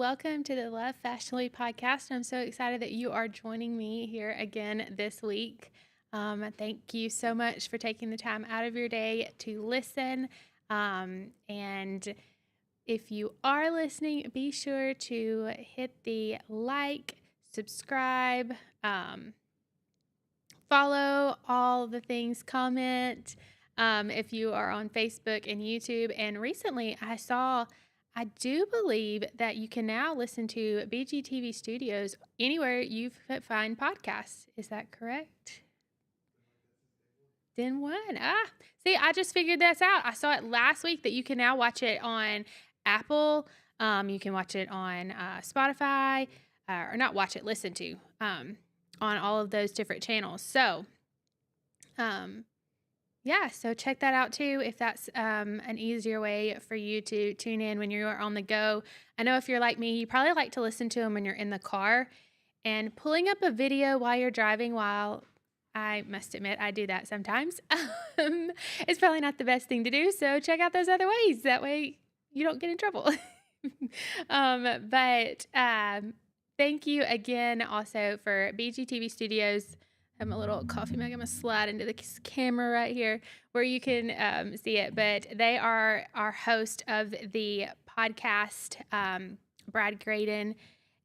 welcome to the Love Fashionably podcast. I'm so excited that you are joining me here again this week. Thank you so much for taking the time out of your day to listen. And if you are listening, be sure to hit the like, subscribe, follow all the things, comment. If you are on Facebook and YouTube. And recently I do believe that you can now listen to BGTV Studios anywhere you find podcasts. Is that correct? Then one. See, I just figured this out. I saw it last week that you can now watch it on Apple. You can watch it on Spotify, or not watch it, listen to on all of those different channels. So, yeah, so check that out too if that's an easier way for you to tune in when you're on the go. I know if you're like me, you probably like to listen to them when you're in the car, and pulling up a video while you're driving, while I must admit I do that sometimes, it's probably not the best thing to do. So check out those other ways. That way you don't get in trouble. But thank you again also for BGTV Studios. I'm a little coffee mug. I'm going to slide into the camera right here where you can see it. But they are our host of the podcast. Brad Graydon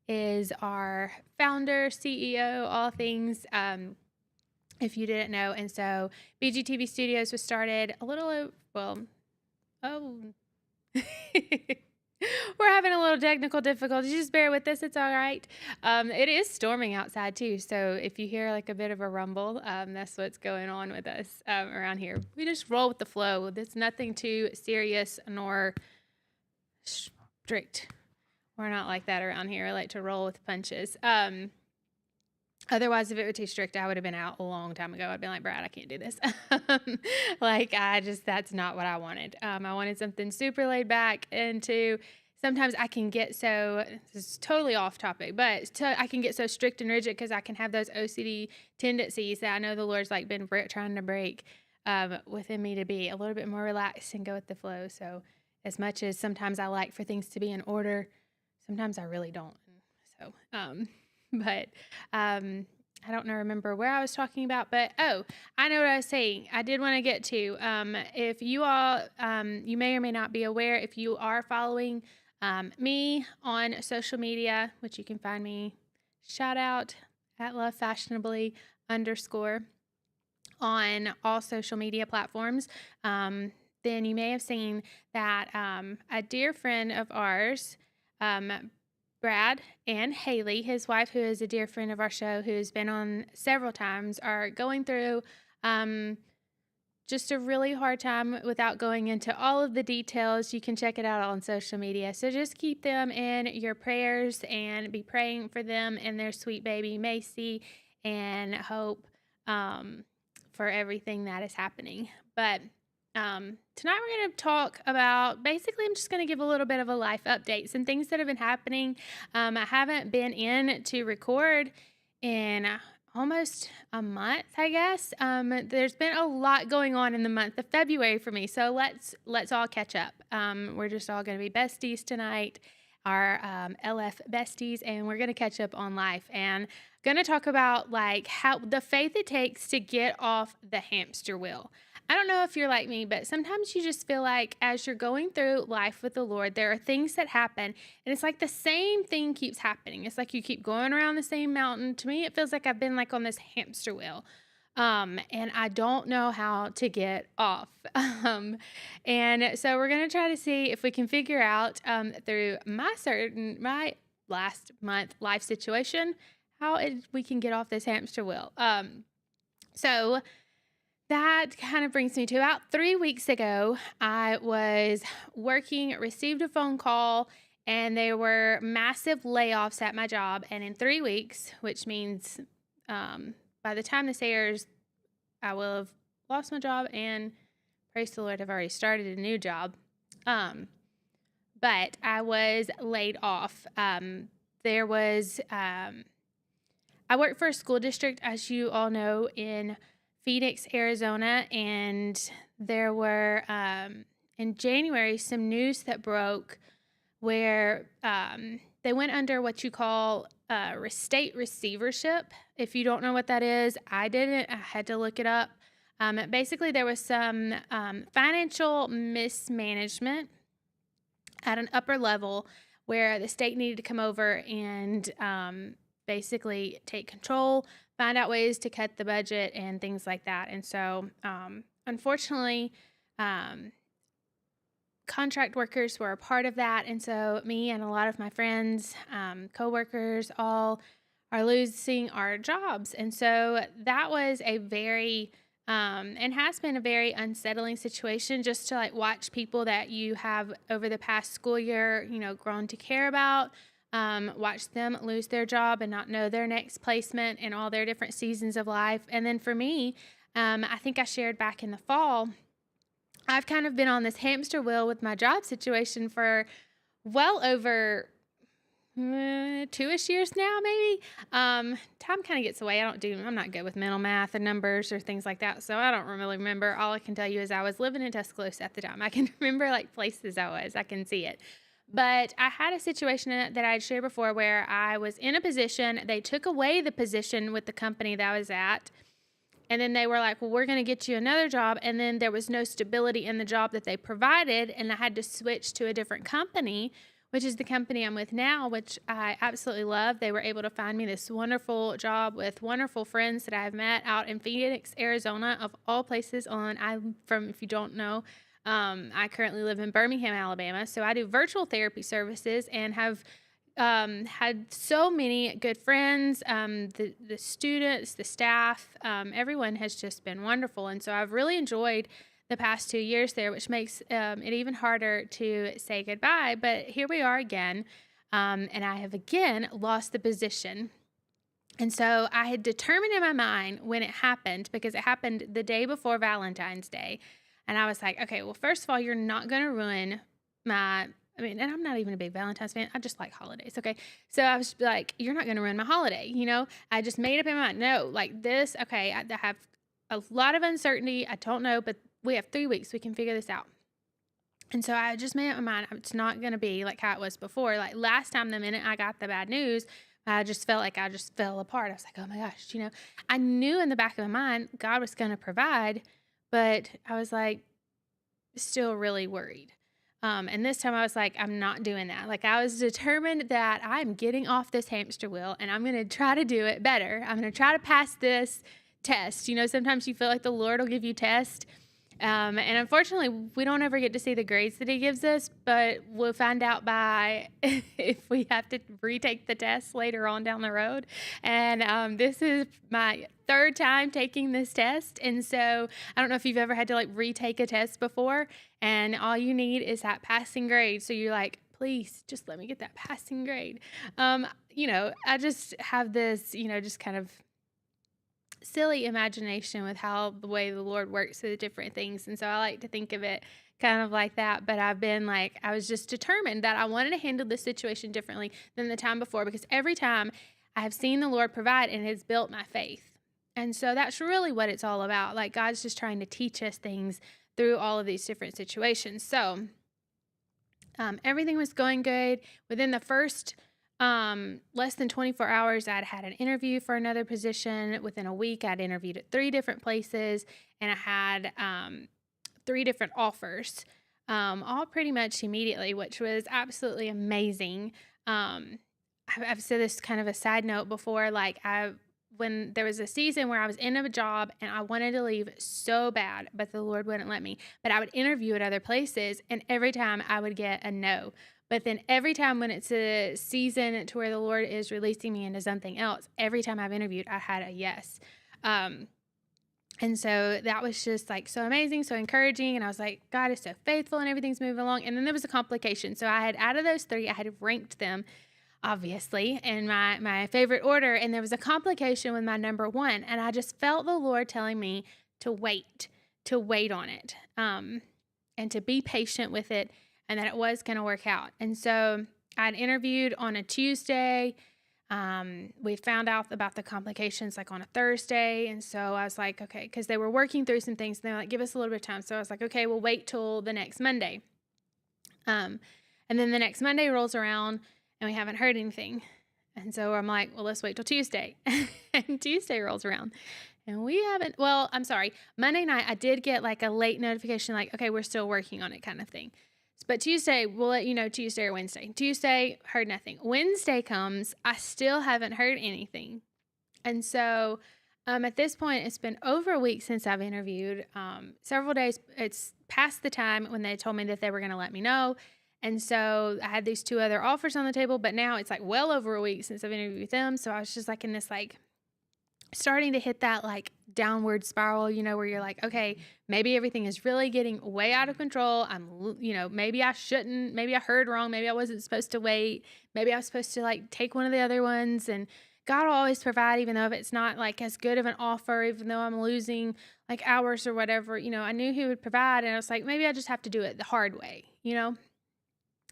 is our founder, CEO, all things, if you didn't know. And so BGTV Studios was started we're having a little technical difficulty. Just bear with us. It's all right. It is storming outside too. So if you hear like a bit of a rumble, that's what's going on with us around here. We just roll with the flow. There's nothing too serious nor strict. We're not like that around here. I like to roll with punches. Otherwise, if it were too strict, I would have been out a long time ago. I'd been like, Brad, I can't do this. That's not what I wanted. I wanted something super laid back, and sometimes I can get this is totally off topic, but I can get so strict and rigid because I can have those OCD tendencies that I know the Lord's like been trying to break within me to be a little bit more relaxed and go with the flow. So as much as sometimes I like for things to be in order, sometimes I really don't. So, but I don't remember where I was talking about, but I know what I was saying. I did want to get to, if you all, you may or may not be aware, if you are following me on social media, which you can find me, shout out at lovefashionably _ on all social media platforms, then you may have seen that a dear friend of ours, Brad and Haley, his wife, who is a dear friend of our show, who's been on several times, are going through just a really hard time. Without going into all of the details, you can check it out on social media. So just keep them in your prayers and be praying for them and their sweet baby, Macy, and hope for everything that is happening. But tonight we're going to talk about, basically, I'm just going to give a little bit of a life update, some things that have been happening. I haven't been in to record in almost a month, I guess. There's been a lot going on in the month of February for me, so let's all catch up. We're just all going to be besties tonight, our LF besties, and we're going to catch up on life and going to talk about like how the faith it takes to get off the hamster wheel. I don't know if you're like me, but sometimes you just feel like as you're going through life with the Lord, there are things that happen, and it's like the same thing keeps happening. It's like you keep going around the same mountain. To me, it feels like I've been like on this hamster wheel, and I don't know how to get off. And so we're going to try to see if we can figure out through my last month life situation, we can get off this hamster wheel. So that kind of brings me to about 3 weeks ago, I was working, received a phone call, and there were massive layoffs at my job. And in 3 weeks, which means by the time this airs, I will have lost my job and, praise the Lord, I've already started a new job. But I was laid off. I work for a school district, as you all know, in Phoenix, Arizona, and there were, in January, some news that broke where they went under what you call state receivership. If you don't know what that is, I didn't. I had to look it up. Basically, there was some financial mismanagement at an upper level where the state needed to come over and basically take control, find out ways to cut the budget and things like that. And so, unfortunately, um, contract workers were a part of that. And so, me and a lot of my friends, coworkers, all are losing our jobs. And so, that was a very and has been a very unsettling situation just to like watch people that you have over the past school year, grown to care about, watch them lose their job and not know their next placement in all their different seasons of life. And then for me, I think I shared back in the fall, I've kind of been on this hamster wheel with my job situation for well over 2-ish years now, maybe. Time kind of gets away. I'm not good with mental math or numbers or things like that, so I don't really remember. All I can tell you is I was living in Tuscaloosa at the time. I can remember like places I can see it. But I had a situation that I had shared before where I was in a position, they took away the position with the company that I was at, and then they were like, well, we're going to get you another job, and then there was no stability in the job that they provided, and I had to switch to a different company, which is the company I'm with now, which I absolutely love. They were able to find me this wonderful job with wonderful friends that I've met out in Phoenix, Arizona, of all places. If you don't know, I currently live in Birmingham, Alabama. So I do virtual therapy services and have had so many good friends. The students, the staff, everyone has just been wonderful. And so I've really enjoyed the past 2 years there, which makes it even harder to say goodbye. But here we are again, and I have again lost the position. And so I had determined in my mind when it happened, because it happened the day before Valentine's Day. And I was like, okay, well, first of all, you're not going to ruin and I'm not even a big Valentine's fan. I just like holidays. Okay. So I was like, you're not going to ruin my holiday. I just made up in my mind, no, like this. Okay. I have a lot of uncertainty. I don't know, but we have 3 weeks. We can figure this out. And so I just made up my mind. It's not going to be like how it was before. Like last time, the minute I got the bad news, I just felt like I just fell apart. I was like, oh my gosh, I knew in the back of my mind, God was going to provide, but I was like, still really worried. And this time I was like, I'm not doing that. Like I was determined that I'm getting off this hamster wheel and I'm going to try to do it better. I'm going to try to pass this test. Sometimes you feel like the Lord will give you tests. And unfortunately, we don't ever get to see the grades that he gives us, but we'll find out by if we have to retake the test later on down the road. And this is my third time taking this test. And so I don't know if you've ever had to like retake a test before, and all you need is that passing grade. So you're like, please just let me get that passing grade. I just have this, just kind of silly imagination with how the way the Lord works with different things. And so I like to think of it kind of like that. But I was just determined that I wanted to handle this situation differently than the time before, because every time I have seen the Lord provide, and it has built my faith. And so that's really what it's all about. Like God's just trying to teach us things through all of these different situations. So everything was going good. Within the first less than 24 hours, I'd had an interview for another position. Within a week, I'd interviewed at 3 different places, and I had 3 different offers, all pretty much immediately, which was absolutely amazing. I've said this kind of a side note before, when there was a season where I was in a job and I wanted to leave so bad, but the Lord wouldn't let me. But I would interview at other places, and every time I would get a no. But then every time when it's a season to where the Lord is releasing me into something else, every time I've interviewed, I had a yes. And so that was just like so amazing, so encouraging. And I was like, God is so faithful and everything's moving along. And then there was a complication. So I had, out of those 3, I had ranked them, obviously, in my favorite order. And there was a complication with my number 1. And I just felt the Lord telling me to wait on it, and to be patient with it, and that it was going to work out. And so I'd interviewed on a Tuesday. We found out about the complications like on a Thursday. And so I was like, okay, because they were working through some things. And they're like, give us a little bit of time. So I was like, okay, we'll wait till the next Monday. And then the next Monday rolls around, and we haven't heard anything. And so I'm like, well, let's wait till Tuesday. And Tuesday rolls around and we haven't, well, I'm sorry. Monday night, I did get like a late notification, like, okay, we're still working on it kind of thing. But Tuesday, we'll let you know Tuesday or Wednesday. Tuesday, heard nothing. Wednesday comes, I still haven't heard anything. And so at this point, it's been over a week since I've interviewed. Several days, it's past the time when they told me that they were going to let me know. And so I had these 2 other offers on the table, but now it's like well over a week since I've interviewed them. So I was just like in this like starting to hit that like downward spiral, where you're like, okay, maybe everything is really getting way out of control. Maybe I shouldn't, maybe I heard wrong. Maybe I wasn't supposed to wait. Maybe I was supposed to like take one of the other ones, and God will always provide, even though if it's not like as good of an offer, even though I'm losing like hours or whatever, I knew He would provide. And I was like, maybe I just have to do it the hard way,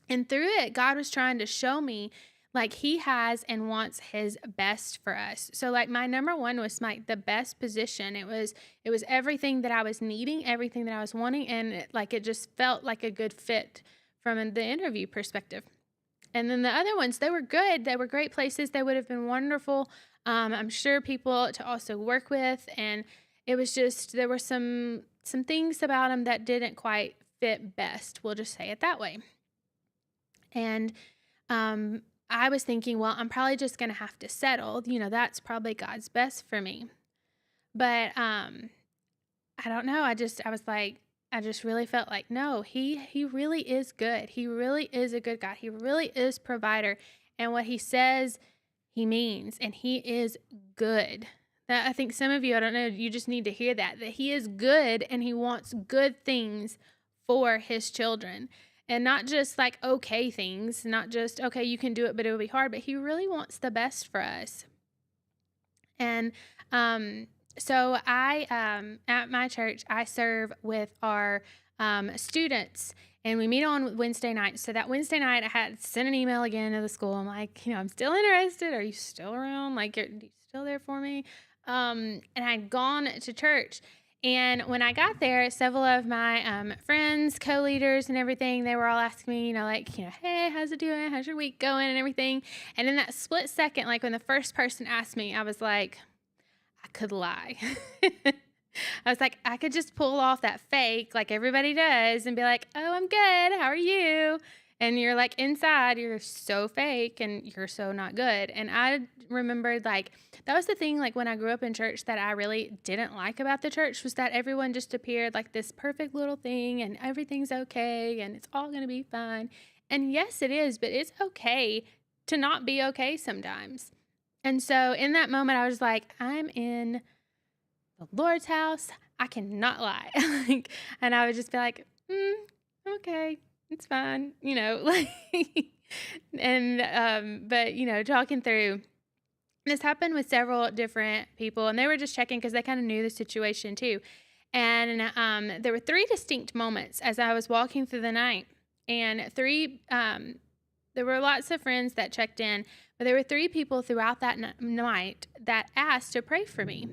And through it, God was trying to show me like He has and wants His best for us. So like my number one was like the best position. It was everything that I was needing, everything that I was wanting. And it just felt like a good fit from the interview perspective. And then the other ones, they were good. They were great places. They would have been wonderful. I'm sure people to also work with. And it was just, there were some things about them that didn't quite fit best. We'll just say it that way. And I was thinking, well, I'm probably just going to have to settle. That's probably God's best for me. But I don't know. I just really felt like, no, he really is good. He really is a good God. He really is provider. And what He says, He means. And He is good. That I think some of you, I don't know, you just need to hear that He is good and He wants good things for His children. And not just like okay things, not just, okay, you can do it, but it will be hard. But He really wants the best for us. And so I, at my church, I serve with our students, and we meet on Wednesday night. So that Wednesday night, I had sent an email again to the school. I'm like, I'm still interested. Are you still around? Like, are you still there for me? And I'd gone to church. And when I got there, several of my friends, co-leaders and everything, they were all asking me, hey, how's it doing? How's your week going and everything? And in that split second, like when the first person asked me, I was like, I could lie. I was like, I could just pull off that fake like everybody does and be like, oh, I'm good. How are you? And you're like inside, you're so fake and you're so not good. And I remembered like, that was the thing, like when I grew up in church that I really didn't like about the church was that everyone just appeared like this perfect little thing and everything's okay and it's all going to be fine. And yes, it is, but it's okay to not be okay sometimes. And so in that moment, I was like, I'm in the Lord's house. I cannot lie. And I would just be like, okay, it's fine, and, but, talking through, this happened with several different people, and they were just checking because they kind of knew the situation too. And there were 3 distinct moments as I was walking through the night, and there were lots of friends that checked in, but there were 3 people throughout that night that asked to pray for me.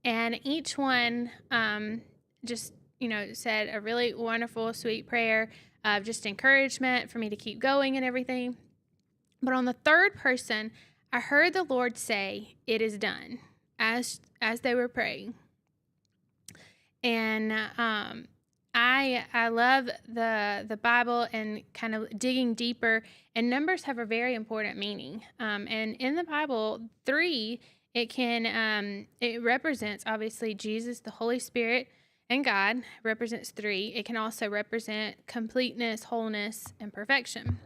And each one just, said a really wonderful, sweet prayer of just encouragement for me to keep going and everything. But on the 3rd person, I heard the Lord say, "It is done," as they were praying. And I love the Bible and kind of digging deeper. And numbers have a very important meaning. And in the Bible, 3, it represents obviously Jesus, the Holy Spirit, and God represents 3. It can also represent completeness, wholeness, and perfection.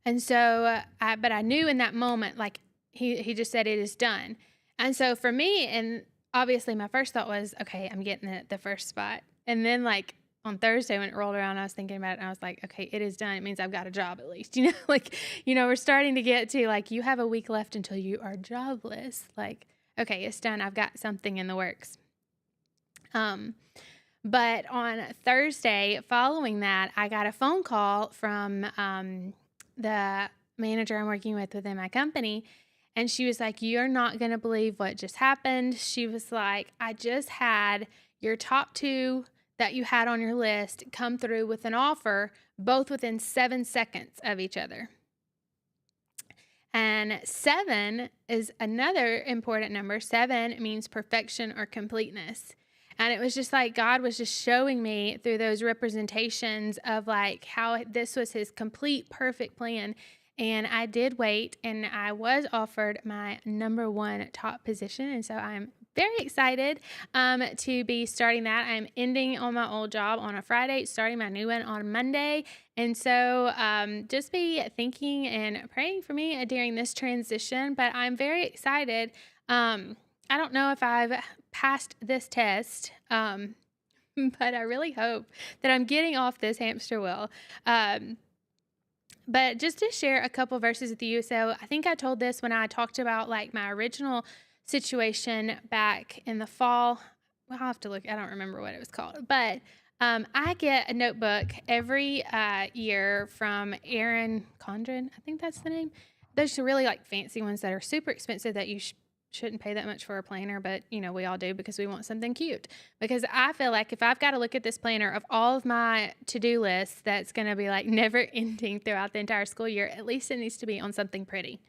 And so, but I knew in that moment, like he just said, "It is done." And so for me, and obviously my first thought was, okay, I'm getting the first spot. And then like on Thursday when it rolled around, I was thinking about it and I was like, okay, it is done. It means I've got a job at least, we're starting to get to like, you have a week left until you are jobless. Like, okay, it's done. I've got something in the works. But on Thursday following that, I got a phone call from the manager I'm working with within my company. And she was like, "You're not going to believe what just happened." She was like, "I just had your top 2 that you had on your list come through with an offer, both within 7 seconds of each other. And 7 is another important number. 7 means perfection or completeness. And it was just like God was just showing me through those representations of like how this was his complete, perfect plan. And I did wait, and I was offered my number one top position. And so I'm very excited to be starting that. I'm ending on my old job on a Friday, starting my new one on Monday. And so just be thinking and praying for me during this transition. But I'm very excited. I don't know if I've passed this test, but I really hope that I'm getting off this hamster wheel. But just to share a couple verses with you. So I think I told this when I talked about like my original situation back in the fall. Well, I'll have to look. I don't remember what it was called. But I get a notebook every year from Erin Condren. I think that's the name. Those are really like fancy ones that are super expensive that you shouldn't pay that much for a planner, but we all do because we want something cute. Because I feel like if I've got to look at this planner of all of my to-do lists that's going to be like never ending throughout the entire school year, at least it needs to be on something pretty.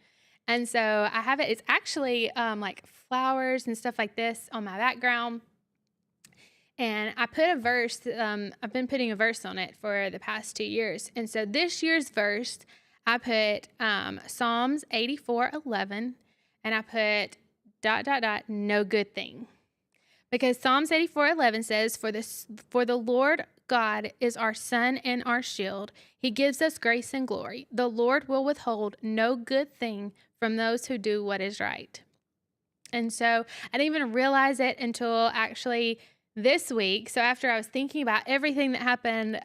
And so I have it. It's actually like flowers and stuff like this on my background. And I put a verse, I've been putting a verse on it for the past 2 years. And so this year's verse, I put Psalms 84:11, and I put ... no good thing. Because Psalms 84:11 says, For the Lord God is our sun and our shield. He gives us grace and glory. The Lord will withhold no good thing from those who do what is right. And so I didn't even realize it until actually this week. So after I was thinking about everything that happened,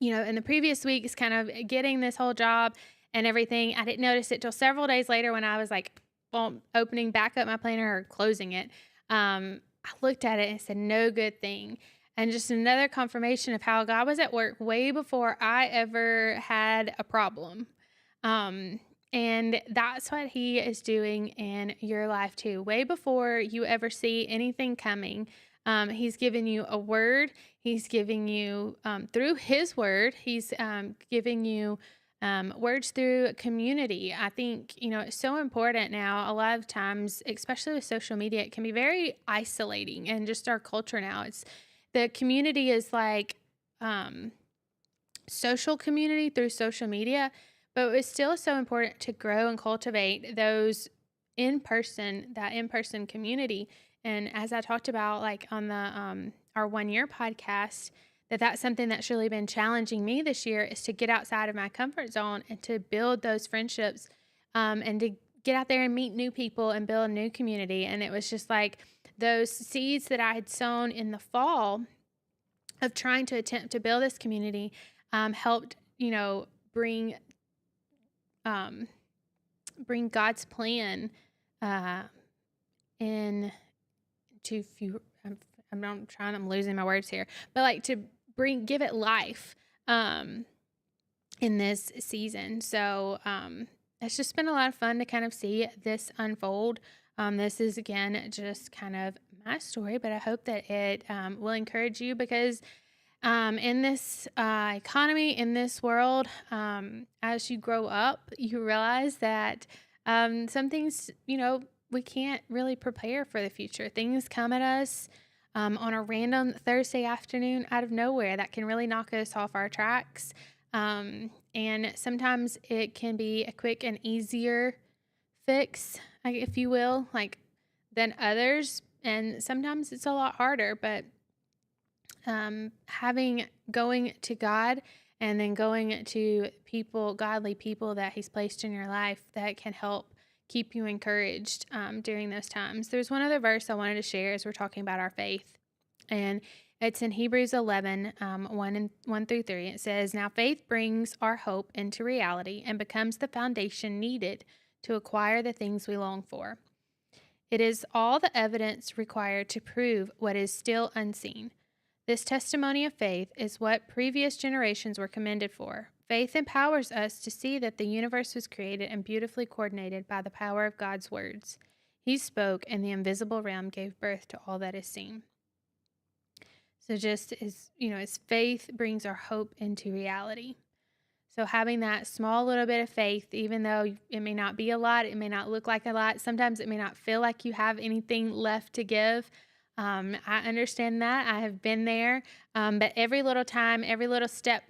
in the previous weeks, kind of getting this whole job and everything, I didn't notice it till several days later when I was like, opening back up my planner or closing it. I looked at it and said, no good thing. And just another confirmation of how God was at work way before I ever had a problem. And that's what he is doing in your life too. Way before you ever see anything coming, he's given you a word. He's giving you, through his word, he's giving you words through community. I think, it's so important now. A lot of times, especially with social media, it can be very isolating, and just our culture now. The community is like social community through social media, but it's still so important to grow and cultivate those that in-person community. And as I talked about, like on the our 1 year podcast, that's something that's really been challenging me this year, is to get outside of my comfort zone and to build those friendships, and to get out there and meet new people and build a new community. And it was just like those seeds that I had sown in the fall of trying to attempt to build this community helped, bring God's plan in to few. I'm losing my words here, but like to give it life in this season. So it's just been a lot of fun to kind of see this unfold. This is, again, just kind of my story, but I hope that it will encourage you, because in this economy, in this world, as you grow up, you realize that some things, we can't really prepare for the future. Things come at us on a random Thursday afternoon out of nowhere that can really knock us off our tracks. And sometimes it can be a quick and easier fix, if you will, than others. And sometimes it's a lot harder, but going to God and then going to godly people that he's placed in your life that can help keep you encouraged during those times. There's one other verse I wanted to share as we're talking about our faith, and it's in Hebrews 11, 1 through 3. It says, Now faith brings our hope into reality and becomes the foundation needed to acquire the things we long for. It is all the evidence required to prove what is still unseen. This testimony of faith is what previous generations were commended for. Faith empowers us to see that the universe was created and beautifully coordinated by the power of God's words. He spoke, and the invisible realm gave birth to all that is seen. So just as faith brings our hope into reality. So having that small little bit of faith, even though it may not be a lot, it may not look like a lot, sometimes it may not feel like you have anything left to give. I understand that. I have been there. But every little time, every little step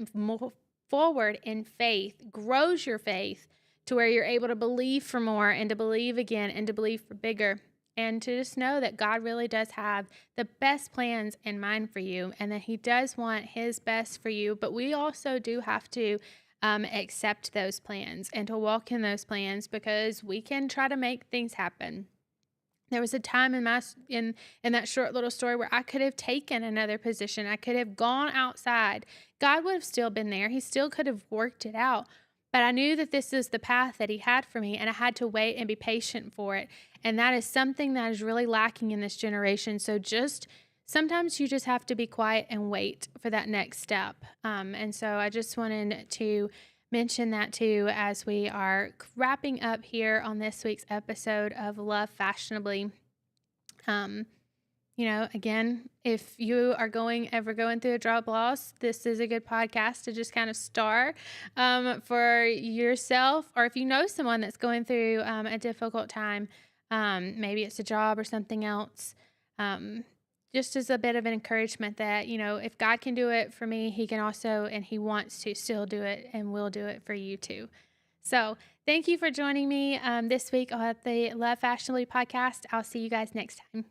forward in faith grows your faith to where you're able to believe for more and to believe again and to believe for bigger. And to just know that God really does have the best plans in mind for you and that He does want His best for you. But we also do have to accept those plans and to walk in those plans because we can try to make things happen. There was a time in that short little story where I could have taken another position. I could have gone outside. God would have still been there. He still could have worked it out. But I knew that this is the path that He had for me, and I had to wait and be patient for it. And that is something that is really lacking in this generation. So just sometimes you just have to be quiet and wait for that next step. And so I just wanted to mention that too as we are wrapping up here on this week's episode of Love Fashionably. Um, again, if you are ever going through a job loss, this is a good podcast to just kind of start for yourself, or if you know someone that's going through a difficult time, maybe it's a job or something else. Just as a bit of an encouragement that, if God can do it for me, He can also, and He wants to still do it and will do it for you too. So thank you for joining me this week on the Love Fashionably podcast. I'll see you guys next time.